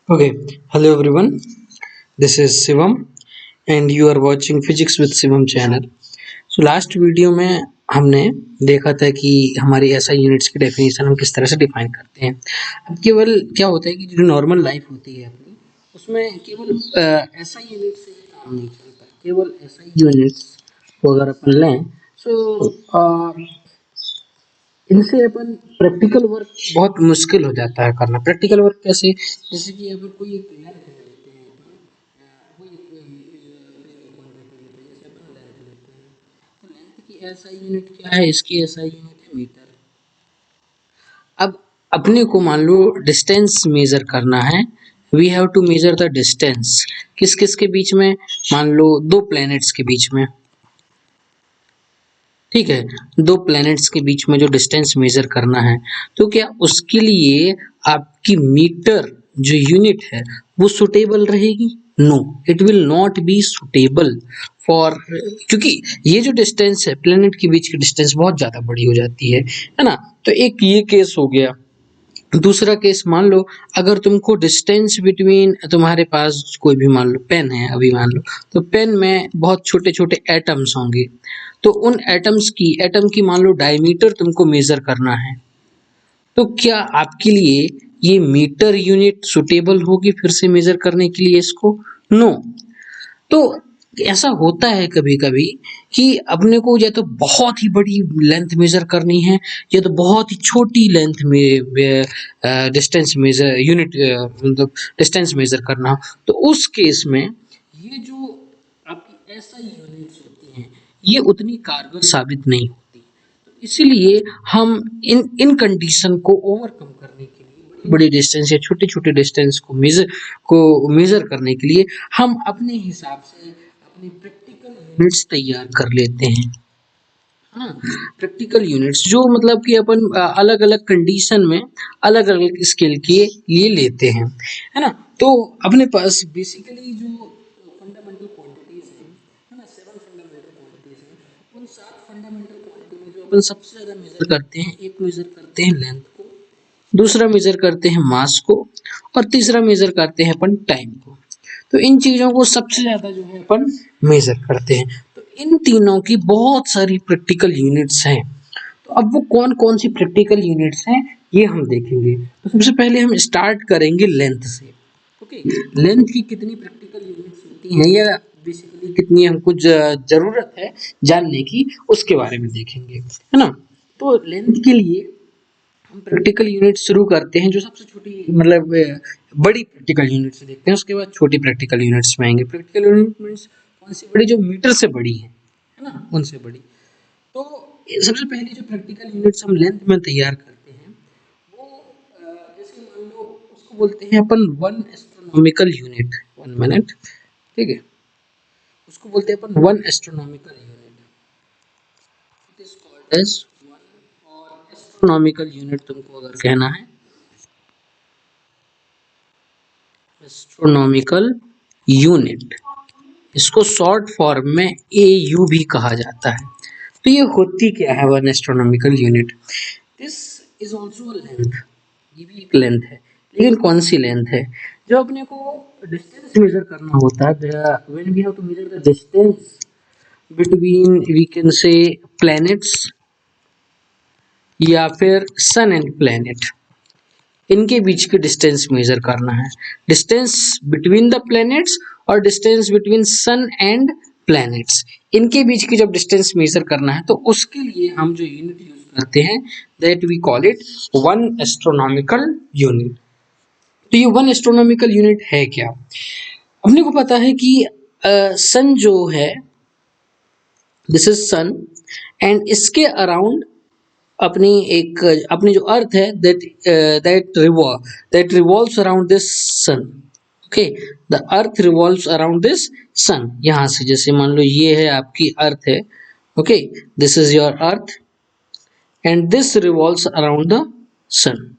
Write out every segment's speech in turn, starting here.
Okay, hello everyone. This is Shivam and you are watching Physics with Shivam channel. So last video में हमने देखा था कि हमारी एसआई यूनिट्स की डेफिनेशन हम किस तरह से डिफाइन करते हैं। अब केवल क्या होता है कि जो नॉर्मल लाइफ होती है अपनी उसमें केवल एसआई यूनिट से ही काम नहीं चलता। केवल एसआई यूनिट्स को अगर अपन लें सो इनसे अपन प्रैक्टिकल वर्क बहुत मुश्किल हो जाता है करना। प्रैक्टिकल वर्क कैसे? जैसे कि अगर कोई एक लेंथ लेते हैं कोई क्वांटिटी लेते हैं, जैसे अपन लेंथ लेते हैं तो लेंथ की एसआई यूनिट क्या है? इसकी एसआई यूनिट है मीटर। अब अपने को मान लो डिस्टेंस मेजर करना है। We have to measure the distance किस किस के बीच में? मान लो दो प्लैनेट्स के बीच में। ठीक है, दो प्लैनेट्स के बीच में जो डिस्टेंस मेजर करना है तो क्या उसके लिए आपकी मीटर जो यूनिट है वो सुटेबल रहेगी? No, it will not be suitable for, क्योंकि ये जो डिस्टेंस है प्लैनेट के बीच की डिस्टेंस बहुत ज्यादा बड़ी हो जाती है ना। तो एक ये केस हो गया। दूसरा केस मान लो अगर तुमको डिस्टेंस बिटवीन, तुम्हारे पास कोई भी मान लो पेन है, अभी मान लो तो पेन में बहुत छोटे छोटे एटम्स होंगे तो उन एटम की मान लो डायमीटर तुमको मेजर करना है तो क्या आपके लिए ये मीटर यूनिट सुटेबल होगी फिर से मेजर करने के लिए इसको? नो। तो ऐसा होता है कभी कभी कि अपने को या तो बहुत ही बड़ी लेंथ मेजर करनी है या तो बहुत ही छोटी लेंथ में डिस्टेंस मेजर यूनिट मतलब डिस्टेंस मेजर करना। तो उस केस में ये जो आपकी एसआई यूनिट्स होती हैं ये उतनी कारगर साबित नहीं होती। तो इसीलिए हम इन कंडीशन को ओवरकम करने के लिए बड़ी डिस्टेंस या छोटे छोटे डिस्टेंस को मेजर करने के लिए हम अपने हिसाब से अपनी प्रैक्टिकल यूनिट्स तैयार कर लेते हैं। हाँ, प्रैक्टिकल यूनिट्स जो मतलब कि अपन अलग अलग कंडीशन में अलग अलग स्केल के लिए लेते हैं, है ना। तो अपने पास बेसिकली जो फंडामेंटल क्वांटिटीज है ना, 7 फंडामेंटल क्वांटिटीज हैं। उन 7 फंडामेंटल क्वांटिटी में जो अपन सबसे ज्यादा मेजर करते हैं, एक मेजर करते हैं लेंथ को, दूसरा मेजर करते हैं मास को और तीसरा मेजर करते हैं अपन टाइम को। तो इन चीजों को सबसे ज्यादा जो है अपन मेजर करते हैं। तो इन तीनों की बहुत सारी प्रैक्टिकल यूनिट्स हैं। तो अब वो कौन कौन सी प्रैक्टिकल यूनिट्स हैं ये हम देखेंगे। तो सबसे पहले हम स्टार्ट करेंगे लेंथ से। ओके, लेंथ की कितनी प्रैक्टिकल यूनिट्स होती हैं या बेसिकली कितनी हमको जरूरत है जानने की, उसके बारे में देखेंगे, है ना। तो लेंथ के लिए हम प्रैक्टिकल यूनिट शुरू करते हैं जो सबसे छोटी मतलब बड़ी प्रैक्टिकल यूनिट से देखते हैं, उसके बाद छोटी प्रैक्टिकल यूनिट्स में आएंगे। प्रैक्टिकल यूनिट मीन्स कौन सी बड़ी? जो मीटर से बड़ी है ना, उनसे बड़ी। तो सबसे पहले जो प्रैक्टिकल यूनिट्स हम लेंथ में तैयार करते हैं वो जैसे मान लो उसको बोलते हैं अपन वन एस्ट्रोनॉमिकल यूनिट। 1 मिनट, ठीक है, उसको बोलते हैं अपन one astronomical unit. It is called as one, और एस्ट्रोनॉमिकल यूनिट तुमको अगर कहना है एस्ट्रोनॉमिकल यूनिट, इसको शॉर्ट फॉर्म में एयू भी कहा जाता है। तो ये होती क्या है one astronomical unit? This is also length, ये भी एक लेंथ है, लेकिन कौन सी लेंथ है? जो अपने को डिस्टेंस मेजर करना होता है, when we have to measure the distance between we can say planets या फिर सन एंड प्लैनेट, इनके बीच की डिस्टेंस मेजर करना है। डिस्टेंस बिटवीन द प्लैनेट्स और distance between sun and planets, इनके बीच की जब डिस्टेंस मेजर करना है तो उसके लिए हम जो यूनिट यूज करते हैं that we call it one astronomical unit. तो ये वन एस्ट्रोनॉमिकल यूनिट है क्या? अपने को पता है कि सन जो है, दिस इज सन, एंड इसके अराउंड अपनी जो अर्थ है that revolves around this sun. Okay, the earth revolves around this sun. यहाँ से जैसे मान लो ये है आपकी अर्थ है, okay, this is your earth and this revolves around the sun.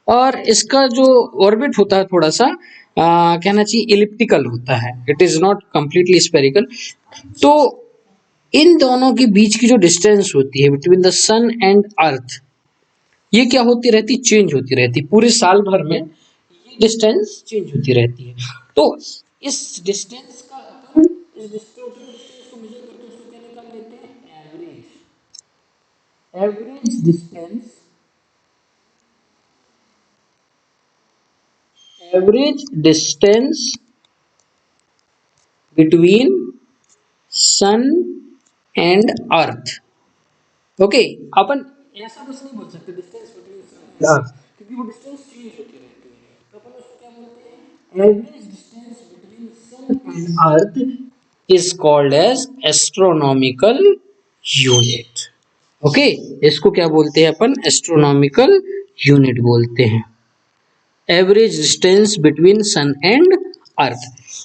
और इसका जो ऑर्बिट होता है थोड़ा सा कहना चाहिए इलिप्टिकल होता है, it is not completely spherical. तो इन दोनों के बीच की जो डिस्टेंस होती है between the sun and earth, ये क्या होती रहती? चेंज होती रहती। पूरे साल भर में ये डिस्टेंस चेंज होती रहती है। तो इस डिस्टेंस का अपन इस डिस्टेंस को मेजर करके उसको क्या निकाल लेते हैं, average distance, average distance between sun and earth. Okay, अपन ऐसा बस नहीं बोल सकते distance between sun and earth, क्योंकि वो डिस्टेंस चेंज होती रहती है। तो अपन उसको क्या बोलते हैं, average distance between sun and earth is called as astronomical unit. Okay, इसको क्या बोलते हैं अपन, एस्ट्रोनॉमिकल यूनिट बोलते हैं, average distance between sun and earth.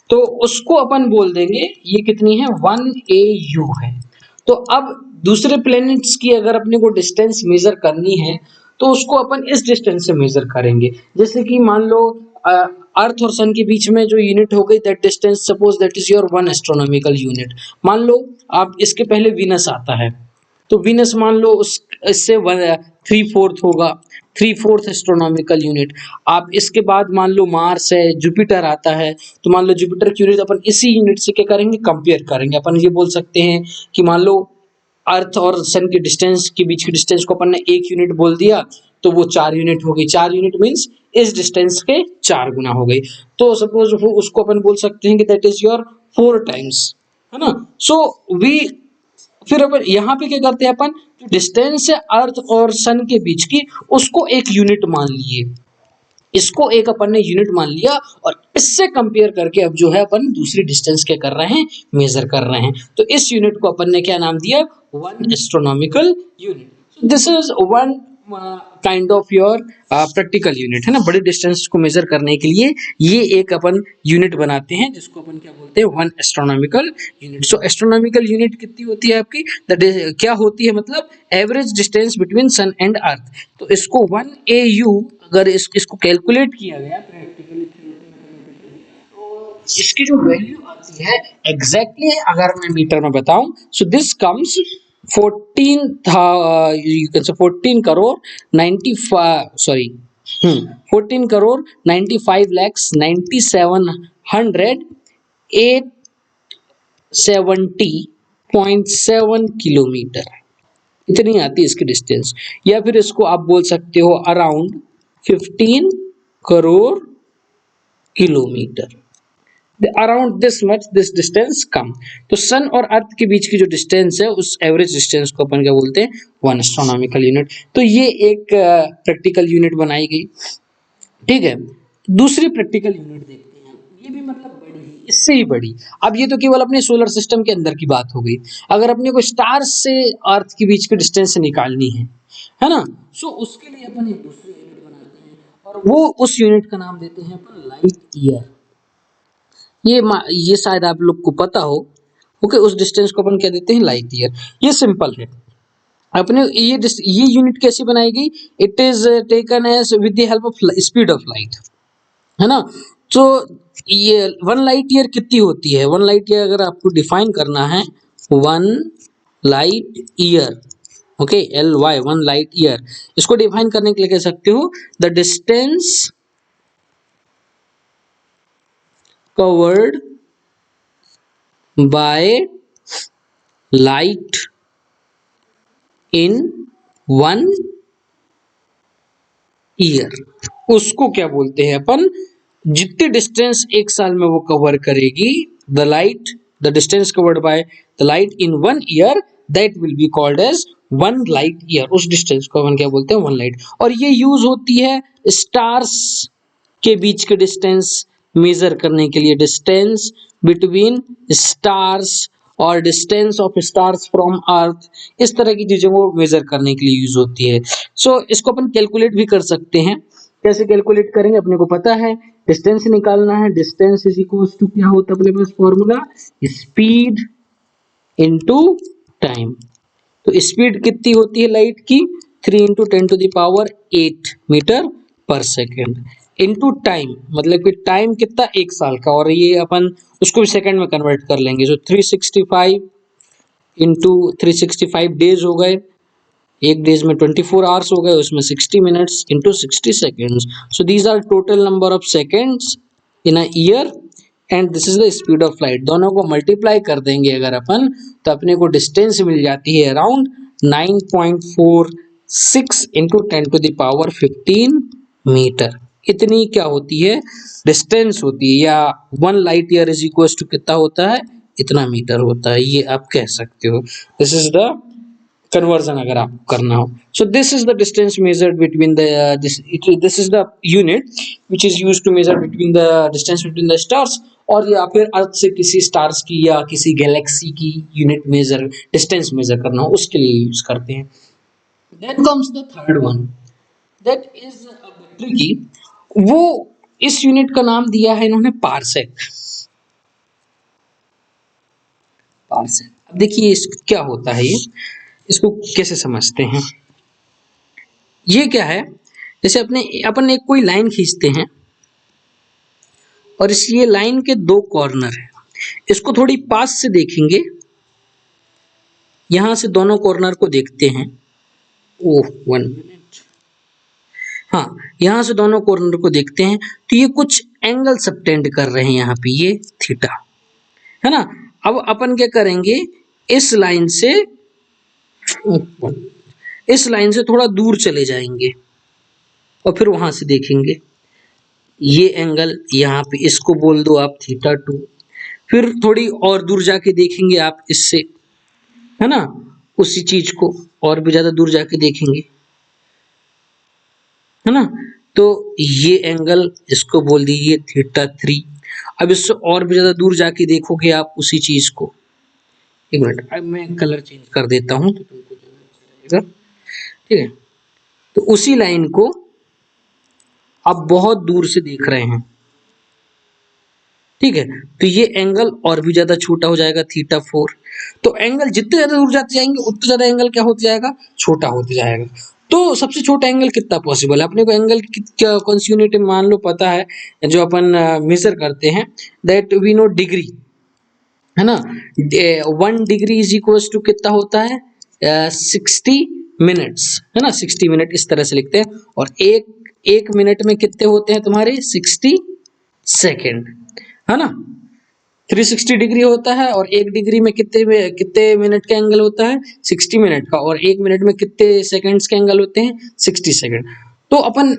तो उसको अपन बोल देंगे ये कितनी है, 1 AU है। तो अब दूसरे प्लैनेट्स की अगर अपने को डिस्टेंस मेजर करनी है तो उसको अपन इस डिस्टेंस से मेजर करेंगे। जैसे कि मान लो अर्थ और सन के बीच में जो यूनिट हो गई, that distance suppose that is your 1 astronomical unit. मान लो आप इसके पहले वीनस आता है, तो वीनस मान लो उस इससे 3/4 होगा, 3/4 एस्ट्रोनॉमिकल यूनिट। आप इसके बाद मान लो मार्स है, जुपिटर आता है, तो मान लो जुपिटर की यूनिट अपन इसी यूनिट से क्या करेंगे, कंपेयर करेंगे। अपन ये बोल सकते हैं कि मान लो अर्थ और सन के डिस्टेंस के बीच की डिस्टेंस को अपन ने 1 यूनिट बोल दिया, तो वो 4 यूनिट हो गई। 4 यूनिट मीन्स इस डिस्टेंस के 4 गुना हो गई। तो सपोज उसको अपन बोल सकते हैं कि दैट इज योर 4 टाइम्स, है ना। सो वी फिर अपन यहाँ पे क्या करते हैं, अपन जो डिस्टेंस है अर्थ और सन के बीच की उसको एक यूनिट मान लिए, इसको एक अपन ने यूनिट मान लिया, और इससे कंपेयर करके अब जो है अपन दूसरी डिस्टेंस क्या कर रहे हैं, मेजर कर रहे हैं। तो इस यूनिट को अपन ने क्या नाम दिया, 1 astronomical unit. So this is one kind of your practical unit, है ना। बड़े डिस्टेंस को मेजर करने के लिए ये एक अपन यूनिट बनाते हैं जिसको अपन क्या बोलते हैं, 1 astronomical unit. So astronomical unit कितनी होती है आपकी, क्या होती है, मतलब average distance between sun and earth. तो इसको 1 AU अगर इसको कैलकुलेट किया गया प्रैक्टिकली, तो इसकी जो वैल्यू आती है एग्जैक्टली अगर मैं मीटर में बताऊं, सो दिस कम्स 14 था, यू कैन से 14 crore 95 sorry 14 crore 95 lakhs 97,870.7 kilometre, इतनी आती है इसकी डिस्टेंस। या फिर इसको आप बोल सकते हो around 15 crore kilometre, around this much this distance come. तो सन और अर्थ के बीच की जो डिस्टेंस है उस एवरेज डिस्टेंस को अपन क्या बोलते हैं, 1 एस्ट्रोनॉमिकल यूनिट। तो ये एक प्रैक्टिकल यूनिट बनाई गई, ठीक है। दूसरी प्रैक्टिकल यूनिट देखते हैं, ये भी मतलब बड़ी ही, इससे ही बड़ी। अब ये तो केवल अपने सोलर सिस्टम के अंदर की बात हो गई। अगर अपने को स्टार्स से अर्थ के बीच की डिस्टेंस निकालनी है ना, सो उसके लिए अपन एक दूसरी यूनिट बनाते हैं और वो उस यूनिट का नाम देते हैं अपन लाइट ईयर। ये शायद आप लोग को पता हो। ओके, उस डिस्टेंस को अपन क्या देते हैं, लाइट ईयर। ये सिंपल है। अपने ये यूनिट कैसे बनाई गई, it is taken as with the help of speed of light, है ना। तो ये 1 लाइट ईयर कितनी होती है, 1 लाइट ईयर अगर आपको डिफाइन करना है, 1 light year, okay, LY 1 light year, इसको डिफाइन करने के लिए कह सकते हो the distance covered by light in 1 year. उसको क्या बोलते हैं अपन, जितनी डिस्टेंस एक साल में वो कवर करेगी, the distance covered by the light in 1 year, that will be called as 1 light year. उस डिस्टेंस को अपन क्या बोलते हैं, 1 लाइट। और ये यूज होती है स्टार्स के बीच के डिस्टेंस मेजर करने के लिए, डिस्टेंस बिटवीन स्टार्स और डिस्टेंस ऑफ स्टार्स फ्रॉम अर्थ, इस तरह की चीजों को मेजर करने के लिए यूज होती है। सो इसको अपन कैलकुलेट भी कर सकते हैं। कैसे कैलकुलेट करेंगे, अपने को पता है डिस्टेंस निकालना है, डिस्टेंस इज इक्वल्स टू क्या होता है अपने पास फॉर्मूला, स्पीड इनटू टाइम। तो स्पीड कितनी होती है लाइट की, 3 × 10⁸ मीटर पर सेकेंड, इनटू टाइम मतलब कि टाइम कितना, 1 साल का, और ये अपन उसको भी सेकंड में कन्वर्ट कर लेंगे। सो 365 × 365 डेज हो गए, एक डेज में 24 आवर्स हो गए, उसमें 60 minutes into 60 seconds, so these are total number of seconds in a year and this is the speed of light. दोनों को मल्टीप्लाई कर देंगे अगर अपन, तो अपने को डिस्टेंस मिल जाती है अराउंड 9.46 इंटू 10⁻15 मीटर। इतनी क्या होती है, डिस्टेंस होती है, या 1 light year is equal to कितना होता है, इतना मीटर होता है, ये आप कह सकते हो। दिस इज द कन्वर्जन अगर आपको करना हो। So this is the distance measured between the this is the unit which is used to measure between the distance between the stars, और या फिर अर्थ से किसी स्टार्स की या किसी गैलेक्सी की यूनिट मेजर, डिस्टेंस मेजर करना हो उसके लिए यूज करते हैं। Then comes the third one, that is a bit tricky। वो इस यूनिट का नाम दिया है इन्होंने पारसेक। पारसेक, अब देखिए क्या होता है, ये इसको कैसे समझते हैं। ये क्या है, जैसे अपन एक कोई लाइन खींचते हैं और इस ये लाइन के दो कॉर्नर है, इसको थोड़ी पास से देखेंगे, यहां से दोनों कॉर्नर को देखते हैं। ओह 1 मिनट, हाँ, यहां से दोनों कॉर्नर को देखते हैं तो ये कुछ एंगल सबटेंड कर रहे हैं यहाँ पे, ये थीटा है ना। अब अपन क्या करेंगे, इस लाइन से थोड़ा दूर चले जाएंगे और फिर वहां से देखेंगे, ये एंगल यहाँ पे इसको बोल दो आप θ2, फिर थोड़ी और दूर जाके देखेंगे आप इससे, है ना, उसी चीज को और भी ज्यादा दूर जाके देखेंगे, है ना, तो ये एंगल इसको बोल दीजिए θ3। अब इससे और भी ज्यादा दूर जाके देखोगे आप उसी चीज को, एक मिनट, अब मैं कलर चेंज कर देता हूँ तो तुमको चलेगा, ठीक है। तो उसी लाइन को आप बहुत दूर से देख रहे हैं, ठीक है, तो ये एंगल और भी ज्यादा छोटा हो जाएगा θ4। तो एंगल जितने ज्यादा दूर जाते जाएंगे उतना ज्यादा एंगल क्या होता जाएगा, छोटा होता जाएगा। तो सबसे छोटा एंगल कितना पॉसिबल है, अपने को एंगल कौन सी यूनिट मान लो पता है, जो अपन मेजर करते हैं, दैट वी नो डिग्री, है ना। 1 डिग्री इज इक्वल टू कितना होता है, 60 मिनट्स, है ना, 60 मिनट इस तरह से लिखते हैं। और एक मिनट में कितने होते हैं तुम्हारे, 60 सेकेंड, है ना। 360 डिग्री होता है और एक डिग्री में कितने मिनट का एंगल होता है, 60 मिनट का, और एक मिनट में कितने सेकंड्स के एंगल होते हैं, 60 सेकंड। तो अपन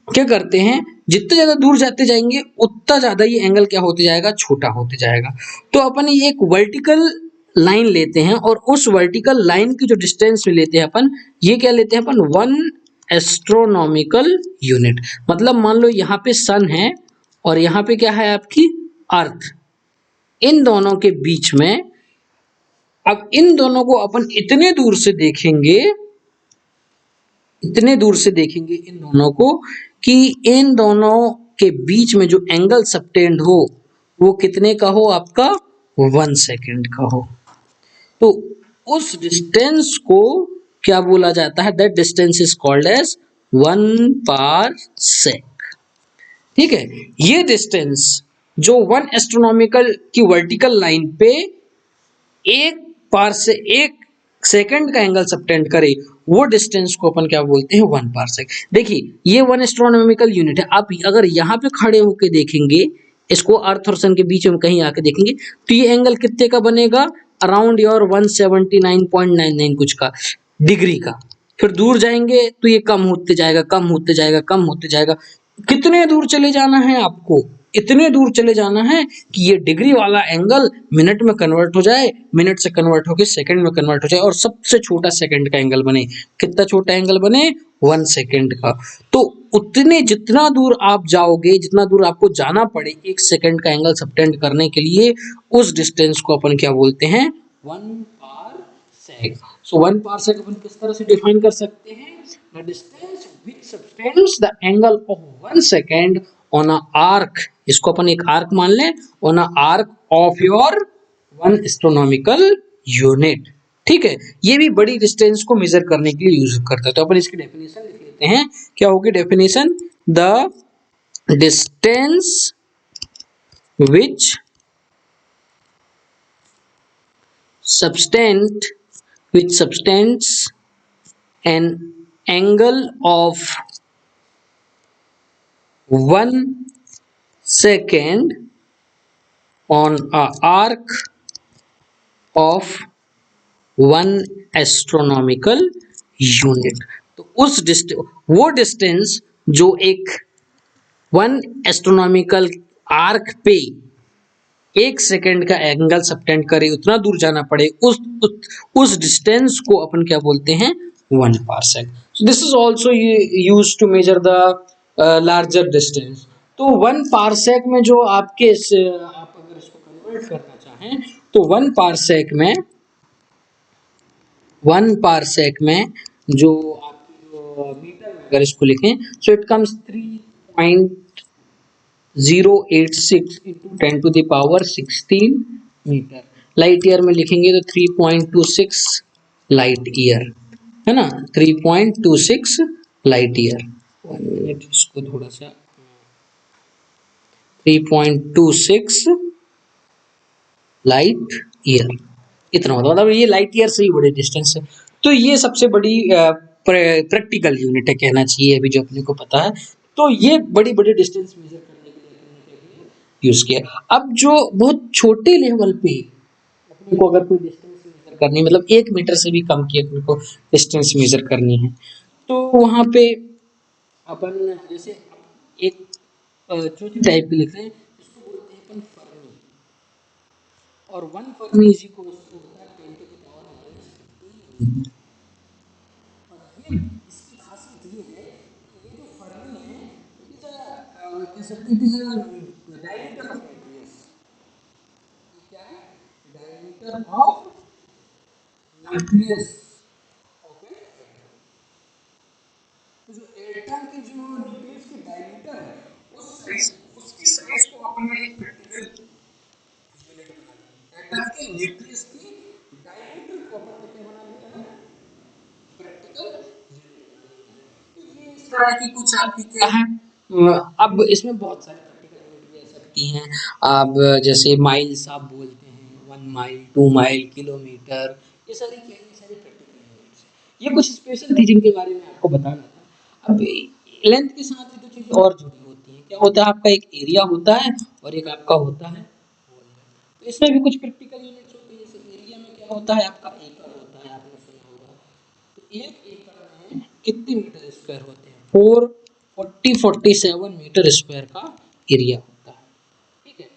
क्या करते हैं, जितने ज्यादा दूर जाते जाएंगे उतना ज्यादा ये एंगल क्या होते जाएगा, छोटा होते जाएगा। तो अपन ये एक वर्टिकल लाइन लेते हैं और उस वर्टिकल लाइन की जो डिस्टेंस में लेते हैं अपन, ये क्या लेते हैं अपन, 1 एस्ट्रोनॉमिकल यूनिट। मतलब मान लो यहाँ पे सन है और यहाँ पे क्या है आपकी अर्थ, इन दोनों के बीच में, अब इन दोनों को अपन इतने दूर से देखेंगे, इतने दूर से देखेंगे इन दोनों को, कि इन दोनों के बीच में जो एंगल सबटेंड हो वो कितने का हो, आपका 1 सेकेंड का हो। तो उस डिस्टेंस को क्या बोला जाता है, that distance is called as 1 parsec. ठीक है, ये डिस्टेंस जो 1 एस्ट्रोनॉमिकल की वर्टिकल लाइन पे एक सेकंड का एंगल सबटेंड करे, वो डिस्टेंस को अपन क्या बोलते हैं, 1 पारसेक। देखिए ये 1 एस्ट्रोनॉमिकल यूनिट है। आप अगर यहाँ पे खड़े होके देखेंगे इसको, अर्थ और सन के बीच में कहीं आके देखेंगे, तो ये एंगल कितने का बनेगा, अराउंड योर 179.99 कुछ का डिग्री का। फिर दूर जाएंगे तो ये कम होते जाएगा, कम होते जाएगा, कम होते जाएगा। कितने दूर चले जाना है आपको, इतने दूर चले जाना है कि ये डिग्री वाला एंगल मिनट में कन्वर्ट हो जाए, मिनट से कन्वर्ट होकर सेकंड में कन्वर्ट हो जाए, और सबसे छोटा सेकंड का एंगल बने। कितना छोटा एंगल बने, 1 सेकंड का। तो उतने जितना दूर आप जाओगे, जितना दूर आपको जाना पड़े एक सेकंड का एंगल सबटेंड करने के लिए, उस डिस्टेंस को अपन क्या बोलते हैं, 1 पारसेक। सो 1 पारसेक अपन किस तरह से डिफाइन कर सकते हैं, the distance which subtends the angle of 1 second on a arc, इसको अपन एक आर्क मान लें, on a arc of your 1 astronomical unit। ठीक है, ये भी बड़ी डिस्टेंस को मेजर करने के लिए यूज करता है। तो अपन इसकी डेफिनेशन लिख लेते हैं, क्या होगी definition, the distance which subtends an angle of 1 second on a arc of 1 astronomical unit। तो उस वो डिस्टेंस जो एक 1 एस्ट्रोनॉमिकल आर्क पे 1 सेकेंड का एंगल सबटेंड करे, उतना दूर जाना पड़े, उस डिस्टेंस को अपन क्या बोलते हैं, 1 parsec. So this is also use to measure the larger distance. तो 1 पार्सेक में जो आपके आप अगर इसको कन्वर्ट करना चाहें तो 1 पार्सेक में जो आपकी जो मीटर में अगर इसको लिखें, so it comes 3.086 into 10⁻16 metre. Light year में लिखेंगे तो 3.26 लाइट ईयर, है ना, 3.26 लाइट ईयर। 1 मिनट, इसको थोड़ा सा 3.26 लाइट ईयर इतना होता है, मतलब ये लाइट ईयर से ही बड़े डिस्टेंस है। तो ये सबसे बड़ी प्रैक्टिकल यूनिट है, कहना चाहिए अभी जो अपने को पता है। तो ये बड़ी बड़ी डिस्टेंस मेजर करने के लिए यूज किया। अब जो बहुत छोटे लेवल पे अपने को अगर कोई डिस्टेंस मेजर करनी है, मतलब 1 मीटर से भी कम की अपने को डिस्टेंस मेजर करनी है, तो वहां पे अपन जैसे एक चौथी टाइप की लिख रहे हैं, इसको बोलते हैं अपन फर्मी। और 1 फर्मी इज इक्वल टू होता है 10⁻⁻⁻⁻⁻⁻⁻⁻⁻⁻⁻⁻⁻⁻⁻⁻⁻⁻⁻⁻⁻⁻⁻⁻⁻⁻⁻⁻⁻⁻⁻⁻⁻⁻⁻⁻⁻⁻⁻⁻⁻⁻⁻⁻⁻⁻⁻⁻⁻⁻⁻⁻⁻⁻⁻⁻⁻⁻⁻⁻⁻⁻⁻⁻⁻⁻⁻⁻⁻⁻⁻⁻⁻⁻⁻⁻⁻⁻⁻⁻⁻⁻⁻⁻⁻⁻⁻⁻⁻⁻⁻⁻⁻⁻⁻⁻⁻⁻⁻⁻⁻तो जो एटम के जो न्यूक्लियस के डायमीटर है, उस साइज उसकी साइज को अपन ने एक प्रैक्टिकल यूनिट बना लिया। एटम के न्यूक्लियस की डायमीटर को अपन ने क्या बना लिया है, प्रैक्टिकल यूनिट बना लिया है। तो ये इस तरह की कुछ आपकी क्या है, अब इसमें बहुत सारी प्रैक्टिकल यूनिट भी आ सकती हैं। अब जैसे माइल्स आप बोलते हैं, 1 माइल 2 माइल किलोमीटर, ये सारी प्रैक्टिकल यूनिट्स। ये कुछ स्पेशल थी जिनके बारे में आपको बताना था। अब लेंथ के साथ ही तो चीज़ और जुड़ी होती है। क्या होता है, आपका एक एरिया होता है और एक आपका होता है वॉल्यूम। तो इसमें भी कुछ प्रैक्टिकल यूनिट्स होती है। जैसे एरिया में क्या होता है, आपका एकड़ होता है, आपने सुना होगा। तो 1 एकड़ में कितने मीटर स्क्वायर होते हैं, 447 मीटर स्क्वायर का एरिया होता है। ठीक है,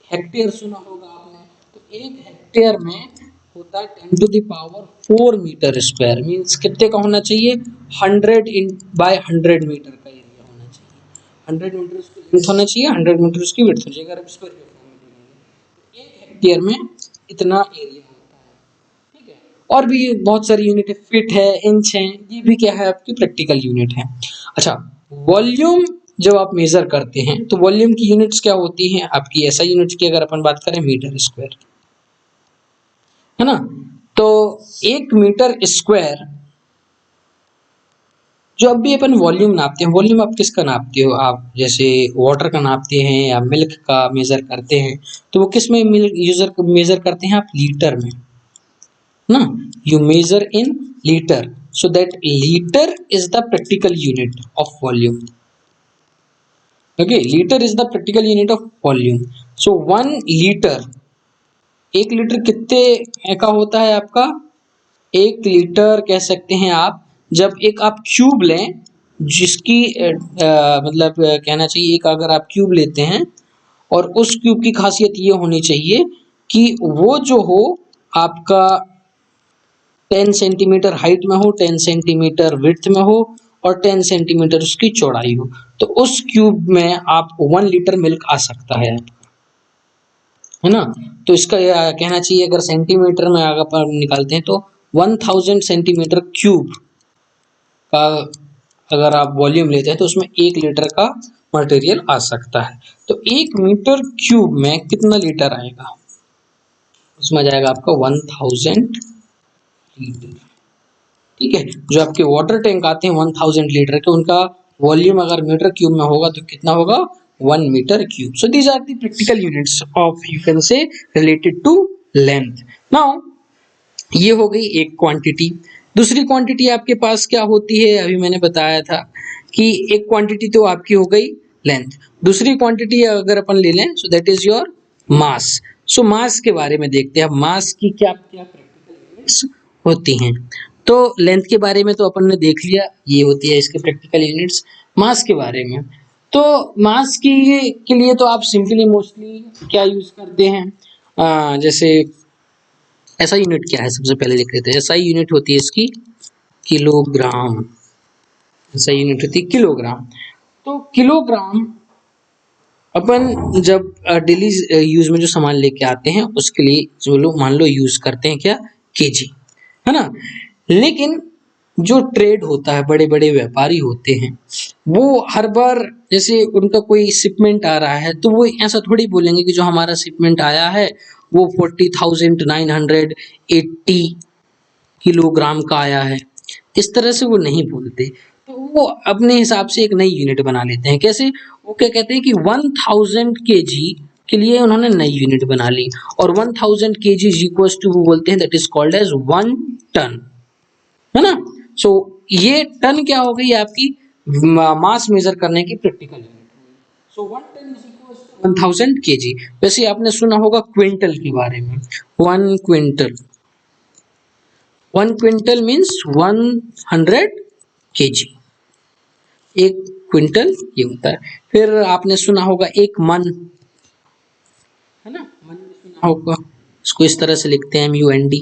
हेक्टेयर सुना होगा आपने, तो 1 हेक्टेयर में होता है 10⁻⁴ मीटर स्क्वायर। मीन्स कितने का होना चाहिए, 100 × 100 मीटर का एरिया होना चाहिए। 100 मीटर उसकी लेंथ होना चाहिए, 100 मीटर उसकी विड्थ हो जाएगी। अगर स्क्वायर के फॉर्म में देखेंगे, 1 हेक्टेयर में इतना एरिया होता है। ठीक है, और भी बहुत सारी यूनिट है, फीट है, इंच है, ये भी क्या है, आपकी प्रैक्टिकल यूनिट है। अच्छा, वॉल्यूम जब आप मेजर करते हैं तो वॉल्यूम की यूनिट्स क्या होती हैं आपकी, ऐसा यूनिट्स की अगर अपन बात करें, मीटर स्क्वायर, है ना। तो 1 मीटर स्क्वायर जो अब भी अपन वॉल्यूम नापते हैं, वॉल्यूम आप किसका नापते हो, आप जैसे वाटर का नापते हैं या मिल्क का मेजर करते हैं, तो वो किस में मेजर करते हैं आप, लीटर में ना। You measure in litre, so that litre is the practical unit of volume. Okay, litre is the practical unit of volume. So 1 litre, 1 litre कितने का होता है आपका, 1 लीटर कह सकते हैं आप, जब एक आप क्यूब लें जिसकी मतलब कहना चाहिए, एक अगर आप क्यूब लेते हैं और उस क्यूब की खासियत ये होनी चाहिए कि वो जो हो आपका 10 सेंटीमीटर हाइट में हो, 10 सेंटीमीटर विड्थ में हो और 10 सेंटीमीटर उसकी चौड़ाई हो, तो उस क्यूब में आप 1 लीटर मिल्क आ सकता है ना। तो इसका कहना चाहिए, अगर सेंटीमीटर में अगर आप निकालते हैं तो 1000 सेंटीमीटर क्यूब का अगर आप वॉल्यूम लेते हैं तो उसमें 1 लीटर का मटेरियल आ सकता है। तो 1 मीटर क्यूब में कितना लीटर आएगा, उसमें जाएगा आपका 1000 लीटर। ठीक है, जो आपके वाटर टैंक आते हैं 1000 लीटर के, उनका वॉल्यूम अगर मीटर क्यूब में होगा तो कितना होगा, 1 metre cube. So these are the practical units of, you can say, related to length. Now ये हो गई एक क्वांटिटी। दूसरी क्वांटिटी आपके पास क्या होती है, अभी मैंने बताया था कि एक क्वांटिटी तो आपकी हो गई लेंथ, दूसरी क्वांटिटी अगर अपन ले लें so that is your mass. So mass के बारे में देखते हैं, मास की क्या क्या प्रैक्टिकल यूनिट्स होती हैं। तो लेंथ के बारे में तो अपन ने देख लिया, ये होती है इसके प्रैक्टिकल यूनिट्स। मास के बारे में, तो मास की के लिए तो आप सिंपली मोस्टली क्या यूज करते हैं, जैसे ऐसा यूनिट क्या है, सबसे पहले लिख लेते हैं। ऐसा यूनिट होती है इसकी किलोग्राम, ऐसा यूनिट होती है किलोग्राम। तो किलोग्राम अपन जब डेली यूज में जो सामान लेके आते हैं उसके लिए जो लोग मान लो यूज करते हैं क्या, केजी, है ना। लेकिन जो ट्रेड होता है, बड़े बड़े व्यापारी होते हैं, वो हर बार जैसे उनका कोई शिपमेंट आ रहा है तो वो ऐसा थोड़ी बोलेंगे कि जो हमारा शिपमेंट आया है वो 40,980 किलोग्राम का आया है, इस तरह से वो नहीं बोलते। तो वो अपने हिसाब से एक नई यूनिट बना लेते हैं। कैसे, वो क्या कहते हैं कि 1000 केजी के लिए उन्होंने नई यूनिट बना ली, और 1000 केजी इज इक्वल टू वो बोलते हैं that is called as 1 ton, है ना। सो ये टन क्या हो गई आपकी मास मेजर करने की practical unit. So 1 ton is equal to 1000 KG. वैसे आपने सुना होगा क्विंटल के बारे में, 1 क्विंटल, 1 क्विंटल मीन्स 100 केजी, एक क्विंटल ये होता है। फिर आपने सुना होगा एक मन, है ना, मन भी सुना होगा, इसको इस तरह से लिखते हैं MUND।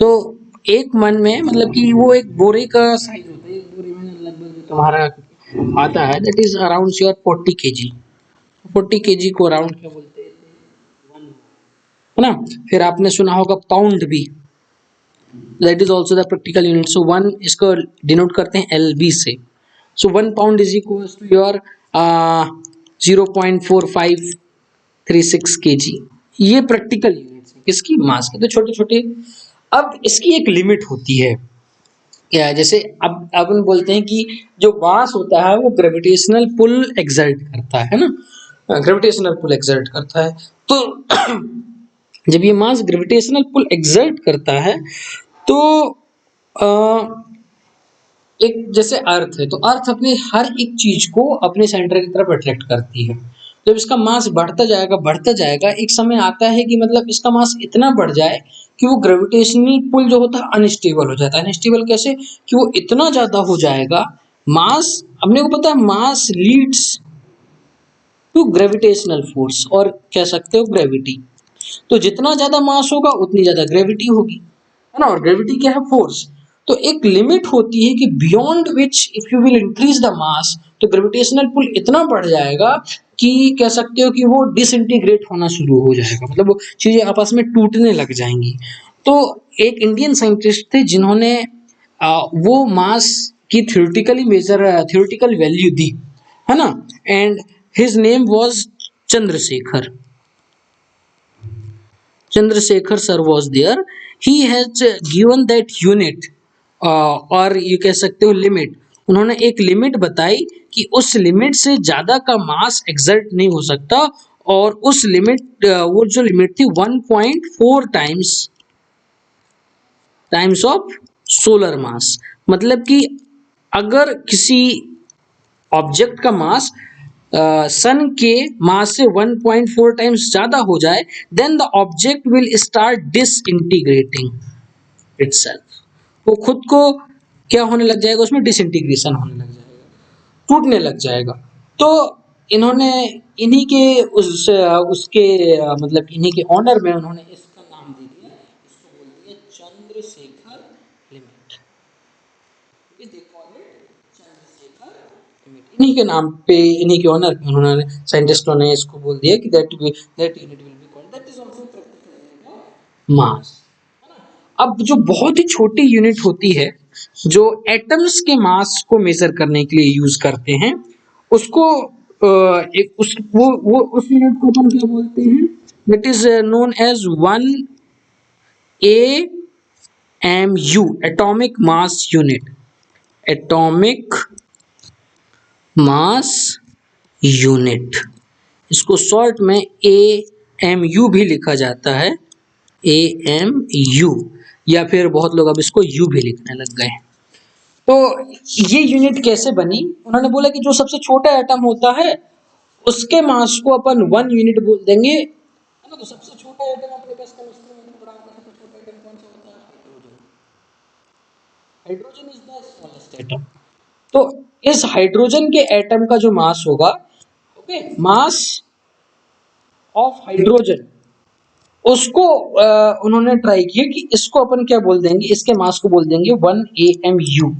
तो एक मन में मतलब कि वो एक बोरे का साइज होता है, एक बोरे में लगभग जो तुम्हारा आता है that is around your 40 KG. 40 KG को अराउंड क्या बोलते हैं, है ना। फिर आपने सुना होगा पाउंड भी, that is also the practical unit. So 1 इसको डिनोट करते हैं LB से। So 1 pound is equal to your 0.4536 K G. ये प्रैक्टिकल यूनिट्स है किसकी, मास के, तो छोटे छोटे। अब इसकी एक लिमिट होती है क्या, जैसे अब अपन बोलते हैं कि जो मास होता है वो ग्रेविटेशनल पुल एक्सर्ट करता है ना, ग्रेविटेशनल पुल एक्सर्ट करता है। तो जब ये मास ग्रेविटेशनल पुल एक्सर्ट करता है तो एक जैसे अर्थ है, तो अर्थ अपने हर एक चीज को अपने सेंटर की तरफ अट्रैक्ट करती है। जब इसका मास बढ़ता जाएगा, एक समय आता है कि मतलब इसका मास इतना बढ़ जाए कि वो ग्रेविटेशनल पुल जो होता है अनस्टेबल हो जाता है। अनस्टेबल कैसे, कि वो इतना ज्यादा हो जाएगा, मास, अपने को पता है मास लीड्स टू ग्रेविटेशनल फोर्स, और कह सकते हो ग्रेविटी। तो जितना ज्यादा मास होगा उतनी ज्यादा ग्रेविटी होगी, है ना, और ग्रेविटी क्या है, फोर्स। तो एक लिमिट होती है कि beyond which if you will increase the mass, तो ग्रेविटेशनल पुल इतना बढ़ जाएगा कि कह सकते हो कि वो डिसइंटीग्रेट होना शुरू हो जाएगा, मतलब वो चीजें आपस में टूटने लग जाएंगी। तो एक इंडियन साइंटिस्ट थे जिन्होंने वो मास की थ्योरेटिकल वैल्यू दी, है ना, and his name was Chandrashekhar. Chandrasekhar sir was there. He has given that unit और ये कह सकते हो लिमिट। उन्होंने एक लिमिट बताई कि उस लिमिट से ज्यादा का मास एक्सर्ट नहीं हो सकता, और उस लिमिट वो जो लिमिट थी 1.4 टाइम्स ऑफ सोलर मास। मतलब कि अगर किसी ऑब्जेक्ट का मास सन के मास से 1.4 टाइम्स ज्यादा हो जाए, then the object will start disintegrating itself. वो खुद को क्या होने लग जाएगा, उसमें डिसइंटीग्रेशन होने लग जाएगा, टूटने लग जाएगा। तो इन्होंने इन्हीं के उसके मतलब इन्हीं के ऑनर में उन्होंने इसका नाम दे दिया, इसको बोल दिया चंद्रशेखर लिमिट। इन्हीं के नाम पे, इन्हीं के ऑनर पे उन्होंने, साइंटिस्टों ने इसको बोल दिया कि that unit will be called, that is also practical unit of mass. अब जो बहुत ही छोटी यूनिट होती है जो एटम्स के मास को मेजर करने के लिए यूज करते हैं, उसको एक वो उस यूनिट को अपन क्या बोलते हैं, that is known as 1 AMU, atomic mass unit, atomic mass unit. इसको शॉर्ट में AMU भी लिखा जाता है, AMU। या फिर बहुत लोग अब इसको यू भी लिखने लग गए। तो ये यूनिट कैसे बनी, उन्होंने बोला कि जो सबसे छोटा एटम होता है उसके मास को अपन 1 यूनिट बोल देंगे, है ना। तो सबसे छोटा एटम अपने पास केमिस्ट्री में पढ़ा होगा, सबसे छोटा एटम कौन सा होता है? Hydrogen. Hydrogen is the smallest atom. तो इस हाइड्रोजन के एटम का जो मास होगा, ओके, मास ऑफ हाइड्रोजन, उसको उन्होंने ट्राई किया कि इसको अपन क्या बोल देंगे, इसके मास को बोल देंगे 1 AMU।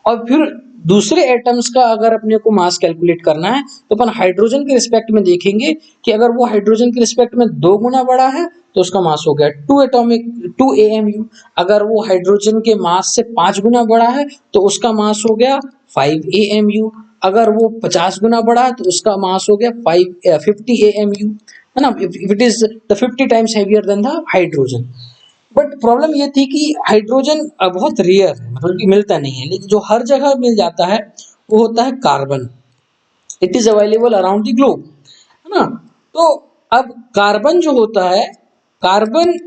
और फिर दूसरे एटम्स का अगर अपने को मास कैलकुलेट करना है तो अपन हाइड्रोजन के रिस्पेक्ट में देखेंगे कि अगर वो हाइड्रोजन के रिस्पेक्ट में 2 गुना बड़ा है तो उसका मास हो गया 2 AMU। अगर वो हाइड्रोजन के मास से 5 गुना बड़ा है तो उसका मास हो गया 5 AMU। अगर वो 50 गुना बड़ा है तो उसका मास हो गया 50 AMU, है ना। If it is the 50 times heavier than the hydrogen. But problem ये थी कि हाइड्रोजन बहुत रेयर है, मतलब कि मिलता नहीं है, लेकिन जो हर जगह मिल जाता है वो होता है carbon. It is available around the globe, है ना। तो अब कार्बन जो होता है, कार्बन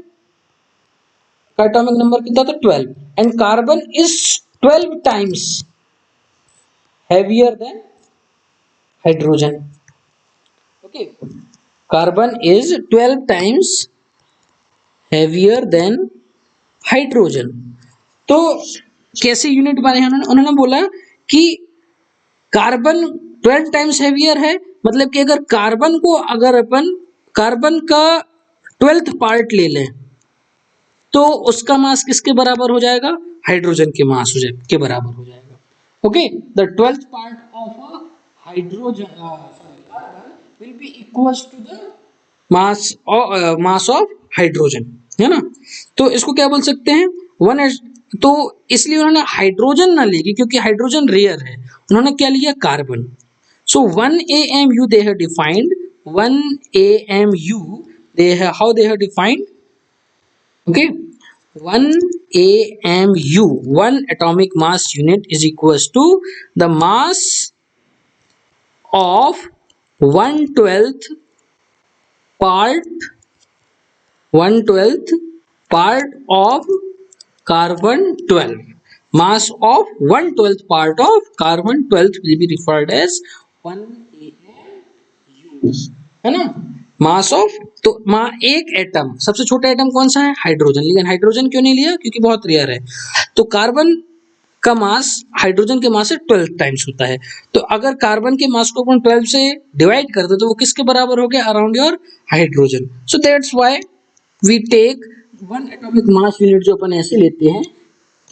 का एटॉमिक नंबर कितना था? 12, and carbon is 12 times heavier than hydrogen. Okay, carbon is 12 times heavier than hydrogen. तो कैसे यूनिट बने हैं उन्होंने बोला कि कार्बन 12 टाइम्स हेवियर है, मतलब कि अगर कार्बन को अगर अपन कार्बन का 12th पार्ट ले लें तो उसका मास किसके बराबर हो जाएगा? हाइड्रोजन के मास के बराबर हो जाएगा। Okay, the 12th part of a hydrogen carbon will be equals to the mass of hydrogen, है ना। तो इसको क्या बोल सकते हैं? तो इसलिए उन्होंने हाइड्रोजन ना लेगी क्योंकि हाइड्रोजन रेयर है, उन्होंने क्या लिया? Carbon. So 1 AMU they have defined, 1 AMU how they have defined, okay, 1 AMU, 1 atomic mass unit is equals to the mass of 1/12 part 1/12 part of carbon 12. Mass of 1/12 part of carbon 12 will be referred as 1 AMU, है ना। Mass of, तो एक atom, सबसे छोटा atom कौन सा है? Hydrogen. लेकिन हाइड्रोजन क्यों नहीं लिया? क्योंकि बहुत रेयर है। तो कार्बन का मास हाइड्रोजन के मास से 12 टाइम्स होता है। तो अगर कार्बन के मास को अपन 12 से डिवाइड कर दे तो वो किसके बराबर हो गया? Around your hydrogen. So that's why we take 1 atomic mass unit जो अपन ऐसे लेते हैं,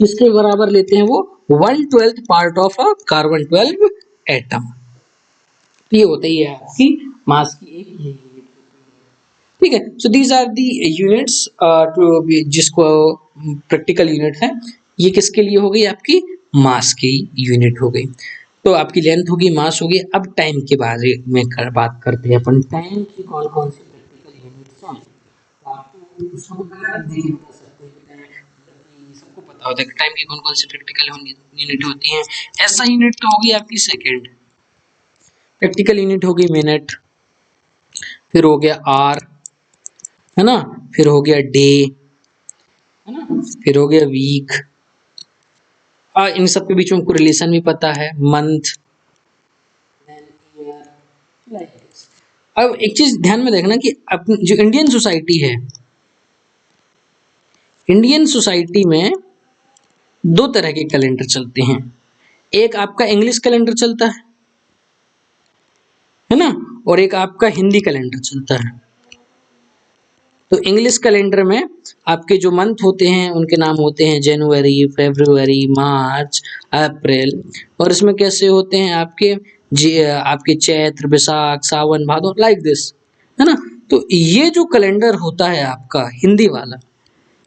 किसके बराबर लेते हैं? वो 1/12 part of a carbon 12 atom. ये होता ही है आपकी मास की एक यूनिट, ठीक है। So these are the units to जिसको प्रैक्टिकल यूनिट है, ये किसके लिए हो गई? आपकी मास की यूनिट हो गई। तो आपकी लेंथ होगी, मास होगी। अब टाइम के बारे में बात करते हैं अपन। टाइम की कौन कौन सी प्रैक्टिकल यूनिट्स हैं? आपको सबको बता सकते हैं कि टाइम, सबको पता होता है कि टाइम की कौन कौन सी प्रैक्टिकल यूनिट होती हैं। ऐसा यूनिट तो होगी आपकी सेकेंड, प्रैक्टिकल यूनिट होगी मिनट, फिर हो गया आवर, है ना, फिर हो गया डे, है ना, फिर हो गया वीक। इन सब के बीच में हमको रिलेशन भी पता है, मंथ, अब एक चीज ध्यान में देखना कि अपनी जो इंडियन सोसाइटी है, इंडियन सोसाइटी में 2 तरह के कैलेंडर चलते हैं। एक आपका इंग्लिश कैलेंडर चलता है ना, और एक आपका हिंदी कैलेंडर चलता है। तो इंग्लिश कैलेंडर में आपके जो मंथ होते हैं उनके नाम होते हैं जनवरी, फरवरी, मार्च, अप्रैल। और इसमें कैसे होते हैं आपके चैत्र, बैसाख, सावन, भादो, लाइक दिस, है ना। तो ये जो कैलेंडर होता है आपका हिंदी वाला,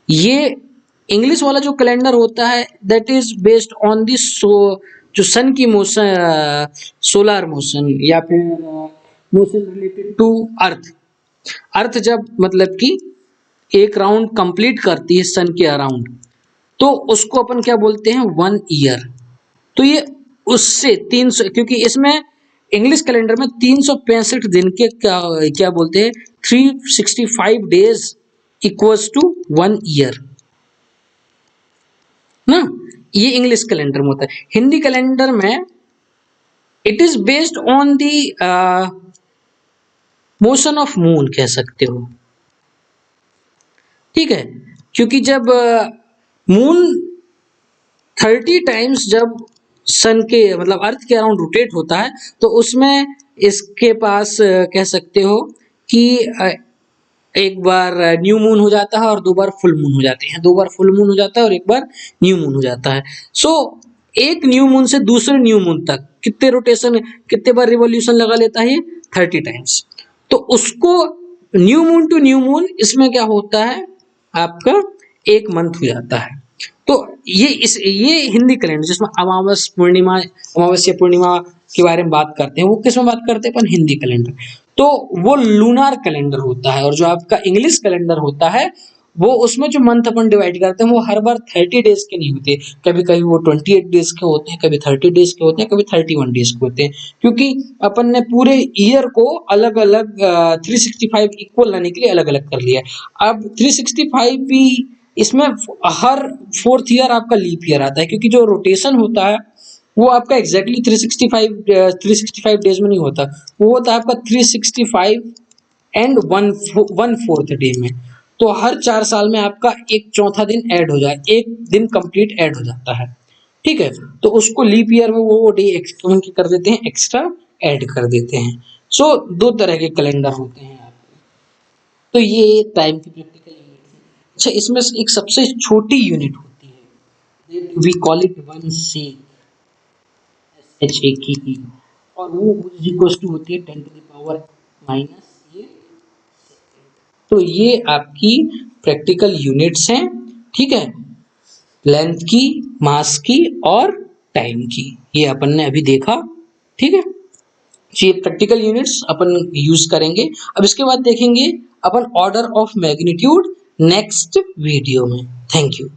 ये इंग्लिश वाला जो कैलेंडर होता है that is based on this जो सन की मोशन, सोलर मोशन, या फिर मोशन रिलेटेड टू अर्थ। अर्थ जब मतलब कि एक राउंड कंप्लीट करती है सन के अराउंड, तो उसको अपन क्या बोलते हैं? 1 ईयर। तो ये उससे 300, क्योंकि इसमें इंग्लिश कैलेंडर में 365 दिन के क्या बोलते हैं, 365 डेज इक्वल्स टू 1 ईयर। ना। ये इंग्लिश कैलेंडर में होता है। हिंदी कैलेंडर में it is based on the motion of moon कह सकते हो, ठीक है। क्योंकि जब मून 30 टाइम्स जब सन के मतलब अर्थ के अराउंड रोटेट होता है तो उसमें इसके पास कह सकते हो कि एक बार न्यू मून हो जाता है और 2 बार फुल मून हो जाते हैं, 2 बार फुल मून हो जाता है और एक बार न्यू मून हो जाता है। सो एक न्यू मून से दूसरे न्यू मून तक कितने रोटेशन, कितने बार रिवॉल्यूशन लगा लेता है? 30 टाइम्स। तो उसको new moon to new moon इसमें क्या होता है आपका 1 मंथ हो जाता है। तो ये हिंदी कैलेंडर जिसमें अमावस्या पूर्णिमा के बारे में बात करते हैं, वो किसमें बात करते हैं अपन? हिंदी कैलेंडर। तो वो लूनार कैलेंडर होता है। और जो आपका इंग्लिश कैलेंडर होता है वो उसमें जो मंथ अपन डिवाइड करते हैं वो हर बार 30 डेज के नहीं होते, कभी कभी वो 28 डेज के होते हैं, कभी 30 डेज के होते हैं, कभी 31 डेज के होते हैं। क्योंकि अपन ने पूरे ईयर को अलग अलग 365 इक्वल लाने के लिए अलग अलग कर लिया है। अब 365 भी इसमें हर 4th ईयर आपका लीप ईयर आता है, क्योंकि जो रोटेशन होता है वो आपका एग्जैक्टली 365 डेज में नहीं होता, वो होता है आपका 365 एंड 1/4 डे में। तो हर 4 साल में आपका एक चौथा दिन ऐड हो जाए, एक दिन कंप्लीट ऐड हो जाता है, ठीक है। तो उसको लीप ईयर में वो डे एक्स्ट्रा कर देते हैं, एक्स्ट्रा ऐड कर देते हैं। सो 2 तरह के कैलेंडर होते हैं आपके। तो ये टाइम की प्रैक्टिकल यूनिट है। अच्छा, इसमें एक सबसे छोटी यूनिट होती है, वी कॉल इट 1 से SHAKE, और वो इक्वल टू होती है 10 टू द पावर माइनस ये। तो ये आपकी प्रैक्टिकल यूनिट्स हैं, ठीक है, लेंथ की, मास की और टाइम की, ये अपन ने अभी देखा, ठीक है। तो ये प्रैक्टिकल यूनिट्स अपन यूज करेंगे। अब इसके बाद देखेंगे अपन order of magnitude next video में। Thank you.